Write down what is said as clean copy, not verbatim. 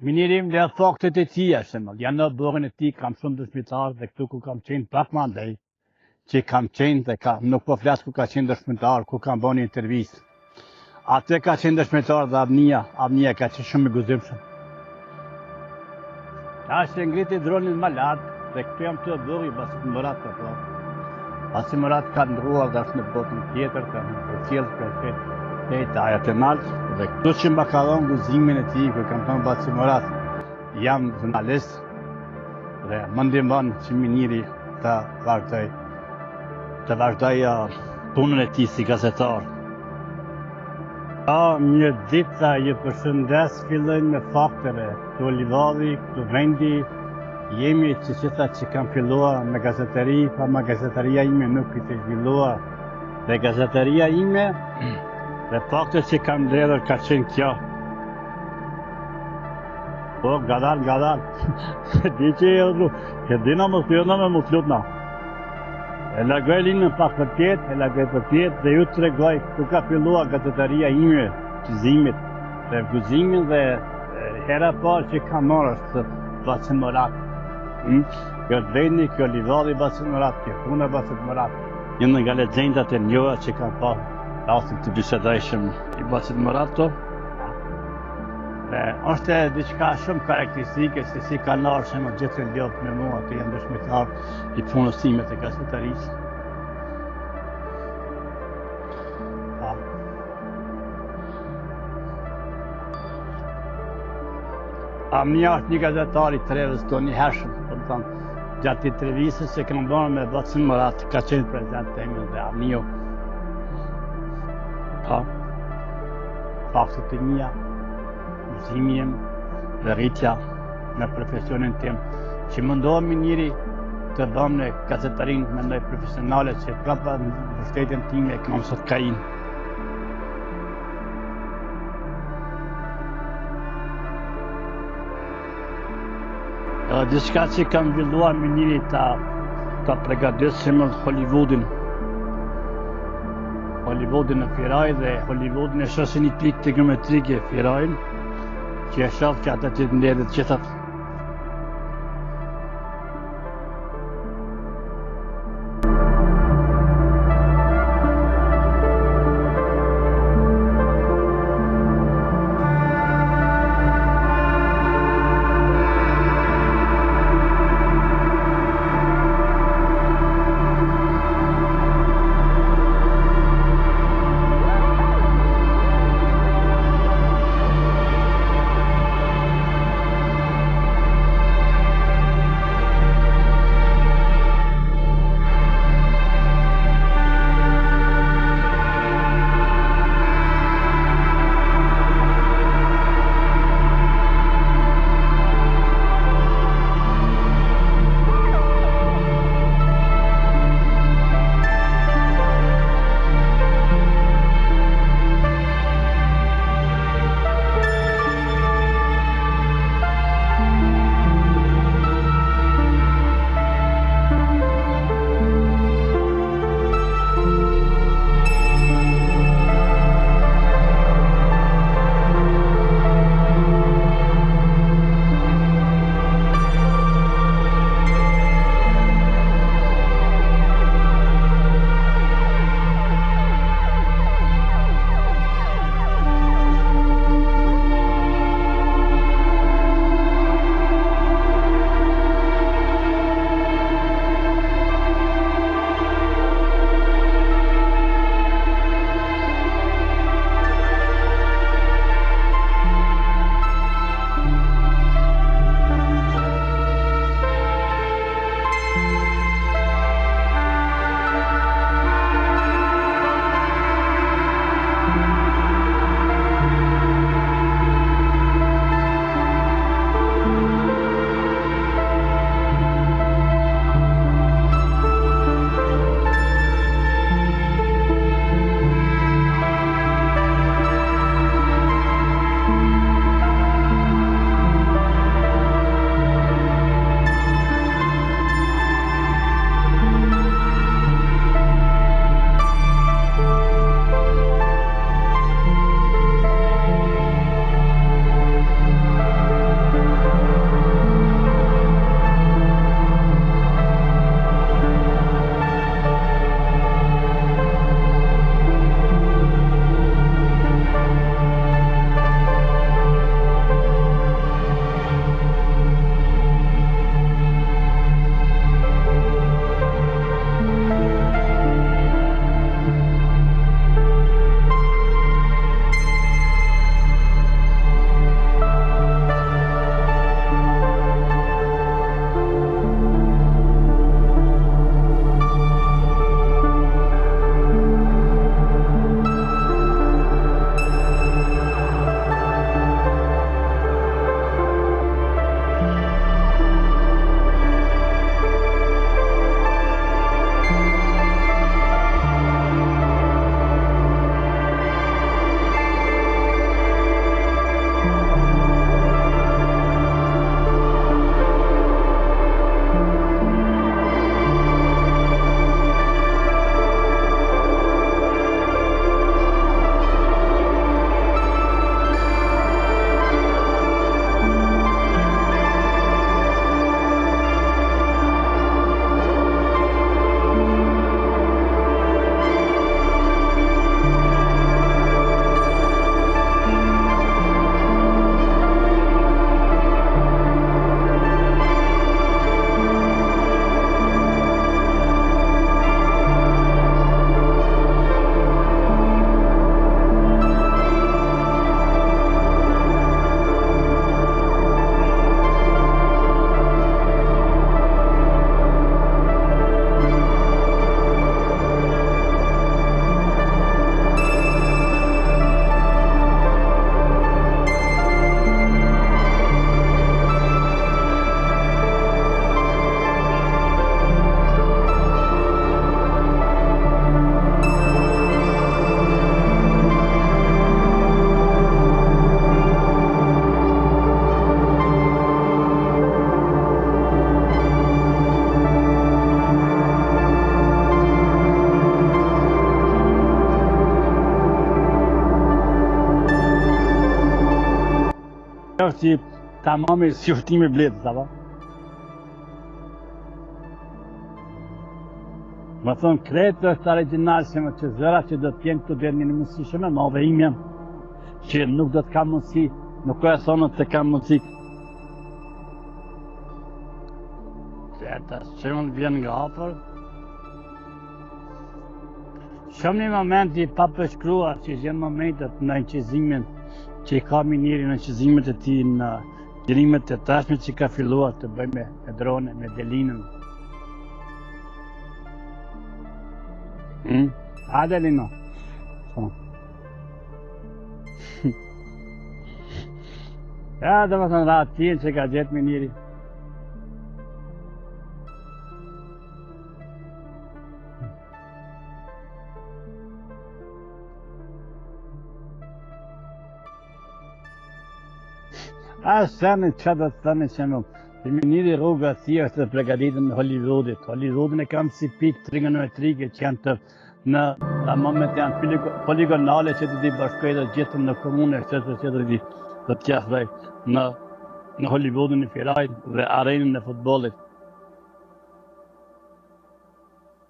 Minirim dhe faktet e tia, janë në bërën e ti, kam shumë dëshmitar dhe këtu ku kam qenë prap ma ndaj, që kam qenë dhe nuk po flasë ku ka qenë dëshmitar, ku kam bërë një intervistë. Atë ka qenë dëshmitar dhe Avnia ka qenë shumë i guzimshëm. Ta është ngriti dronin më lartë dhe këtu jam të bërë i Basit Murat të po. Basit Murat ka ndruar dhe është në botën tjetër, ka në cilë për fetë. Të aja të naltë, dhe këtu që më ka dhonë guzimin e ti, kër kam thonë Basit Murat, jam jurnalist dhe më ndihmon që miniri të vazhdoj punën e ti si gazetar. Një ditë ju përshëndes, fillojnë me fakteve, këtu Livadhi, këtu vendi, jemi që qëta që kam filluar me gazeteri, pa ma gazeteria ime nuk i të zhvilluar, dhe gazeteria ime, dhe fakte që kam ledher ka qenë kjo. Po, gadal. Di që e odru, që dina më stjona me më slutna. E lagoj linën pak për tjetë, dhe ju të regoj ku ka fillua gazeteria ime, qizimit, dhe guzimin dhe hera parë që kam marrë është Basit Murat. Kjo të vendi, kjo Livadhi Basit Murat, kjo puna Basit Murat. Jënë nga legjendat e njoha që kam parë. Rastin të bisedajshëm i Basit Murato. Është diçka shumë karakteristike se si kanar që më gjithë në ljopë me mua të janë dëshmitar i punës time të gazeterisë. Avnia është një gazetar i Trevës të një hershëm, gjatë intervistës që kam bërë me Basit Murat ka qenë prezent të emi dhe Avnio. Faktet të mia, mëzimin dhe rritja në profesionin tim, që mundohemi njëri të bëm në gazetarin me ndoj profesionale që prapa në vështetjen time e kam sot ka inë. Diçka që kam zhvilluar me njëri ta përgatisim Hollywoodin. Hollywoodin në Firaj dhe Hollywoodin e shosin një pikë të geometrike Firajn, që e shof që ata që të ndedhet qëtat. është si tamami si ushtimi bletës, apo? Më thonë, kretë është original që më që zëra që do t'jenë këtu dhe një mundësi shumë, ma dhe imja që nuk do t'ka mundësi, nuk e thonë të ka mundësi. Që e të shumë vjen nga hapër. Shumë një momenti pa përshkruar që jenë momentet në inqizimin që i ka miniri në inqizimet e ti në gjërimet e tashme që ka filluar të bëj me drone, me delinën. Hajde Lino. Ja, dhe më thënë ratë tjenë që ka gjetë miniri. Sani që do të thënë që më miniri rruga si është të pregaditën në Hollywoodit. Hollywoodin e kam si pikë trigonometrike që janë të në moment janë poligonale që të di bashkoj dhe gjithëm në komune që të di do të qasdoj në Hollywoodin e firajt dhe arenën e futbolit.